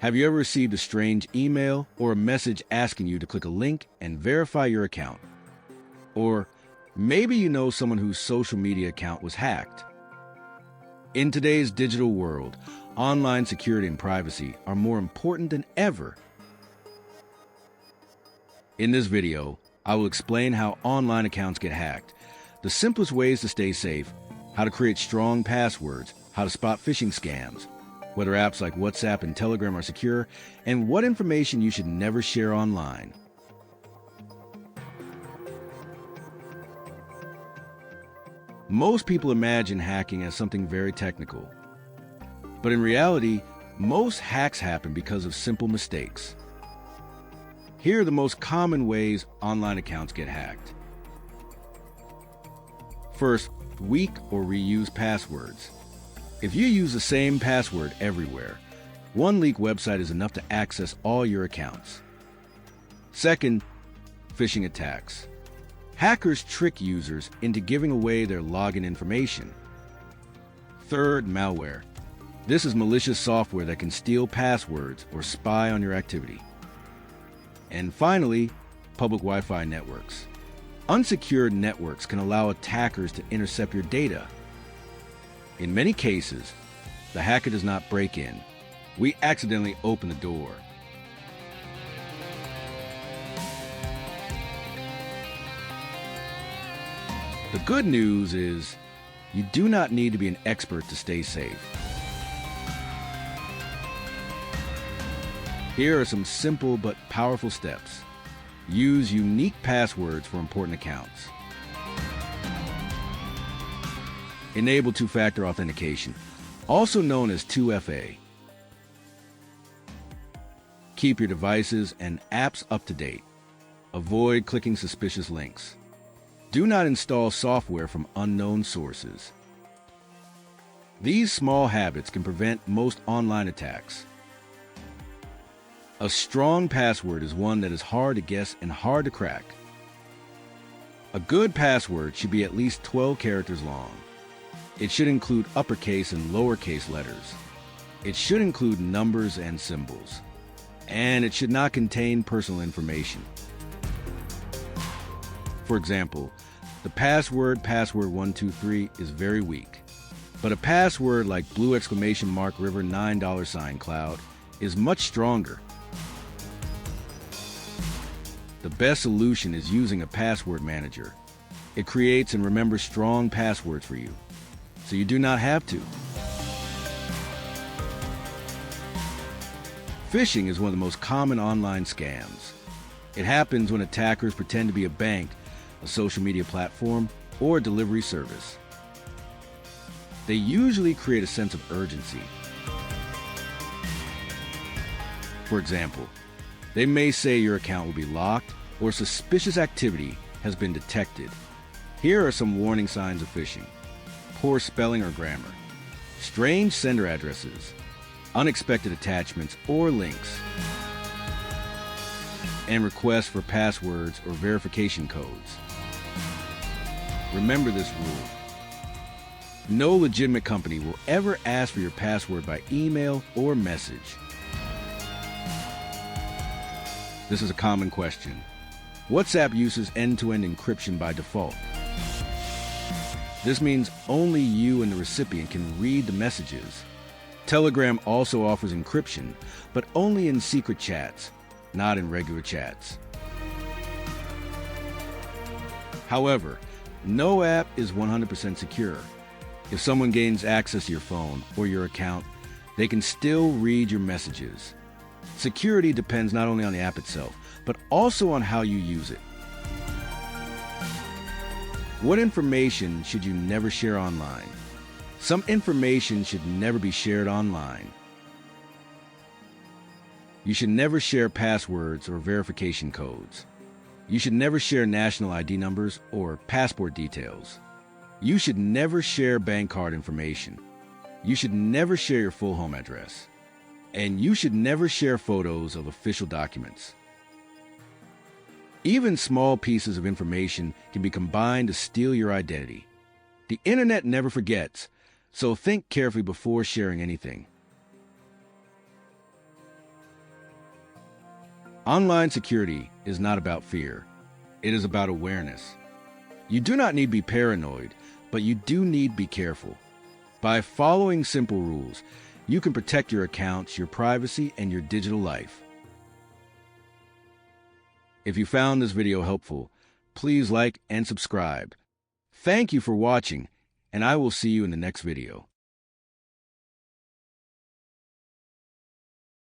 Have you ever received a strange email or a message asking you to click a link and verify your account? Or maybe you know someone whose social media account was hacked. In today's digital world, online security and privacy are more important than ever. In this video, I will explain how online accounts get hacked, the simplest ways to stay safe, how to create strong passwords, how to spot phishing scams, whether apps like WhatsApp and Telegram are secure, and what information you should never share online. Most people imagine hacking as something very technical. But in reality, most hacks happen because of simple mistakes. Here are the most common ways online accounts get hacked. First, weak or reused passwords. If you use the same password everywhere, one leaked website is enough to access all your accounts. Second, phishing attacks. Hackers trick users into giving away their login information. Third, malware. This is malicious software that can steal passwords or spy on your activity. And finally, public Wi-Fi networks. Unsecured networks can allow attackers to intercept your data. In many cases, the hacker does not break in. We accidentally open the door. The good news is you do not need to be an expert to stay safe. Here are some simple but powerful steps. Use unique passwords for important accounts. Enable two-factor authentication, also known as 2FA. Keep your devices and apps up to date. Avoid clicking suspicious links. Do not install software from unknown sources. These small habits can prevent most online attacks. A strong password is one that is hard to guess and hard to crack. A good password should be at least 12 characters long. It should include uppercase and lowercase letters. It should include numbers and symbols. And it should not contain personal information. For example, the password password123 is very weak. But a password like blue exclamation mark river $9 cloud is much stronger. The best solution is using a password manager. It creates and remembers strong passwords for you, so you do not have to. Phishing is one of the most common online scams. It happens when attackers pretend to be a bank, a social media platform, or a delivery service. They usually create a sense of urgency. For example, they may say your account will be locked or suspicious activity has been detected. Here are some warning signs of phishing: poor spelling or grammar, strange sender addresses, unexpected attachments or links, and requests for passwords or verification codes. Remember this rule: no legitimate company will ever ask for your password by email or message. This is a common question. WhatsApp uses end-to-end encryption by default. This means only you and the recipient can read the messages. Telegram also offers encryption, but only in secret chats, not in regular chats. However, no app is 100% secure. If someone gains access to your phone or your account, they can still read your messages. Security depends not only on the app itself, but also on how you use it. What information should you never share online? Some information should never be shared online. You should never share passwords or verification codes. You should never share national ID numbers or passport details. You should never share bank card information. You should never share your full home address. And you should never share photos of official documents. Even small pieces of information can be combined to steal your identity. The internet never forgets, so think carefully before sharing anything. Online security is not about fear. It is about awareness. You do not need to be paranoid, but you do need to be careful. By following simple rules, you can protect your accounts, your privacy, and your digital life. If you found this video helpful, please like and subscribe. Thank you for watching, and I will see you in the next video.